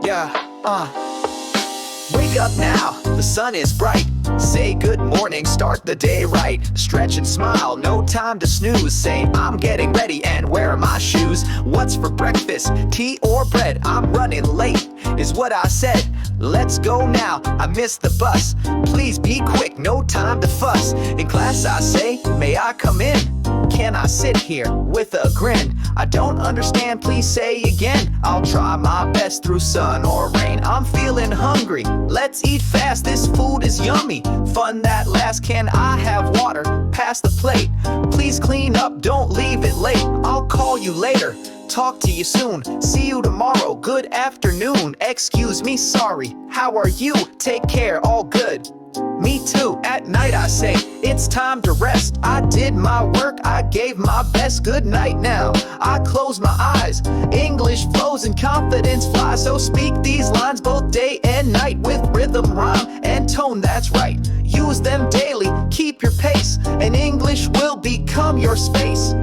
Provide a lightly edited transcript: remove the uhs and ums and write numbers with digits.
Yeah, Wake up now, the sun is bright. Say good morning, start the day right. Stretch and smile, no time to snooze. Say I'm getting ready and where are my shoes? What's for breakfast, tea or bread? I'm running late, is what I said. Let's go now, I missed the bus. Please be quick, no time to fuss. In class I say, may I come in? Can I sit here with a grin? I don't understand, please say again. I'll try my best through sun or rain. I'm feeling hungry, let's eat fast. This food is yummy, fun that lasts. Can I have water? Pass the plate. Please clean up, don't leave it late. I'll call you later, talk to you soon. See you tomorrow, good afternoon. Excuse me, sorry, how are you? Take care, all good. Me too. At night I say, it's time to rest. I did my work, I gave my best. Good night now, I close my eyes. English flows and confidence flies. So speak these lines both day and night with rhythm, rhyme, and tone, that's right. Use them daily, keep your pace, and English will become your space.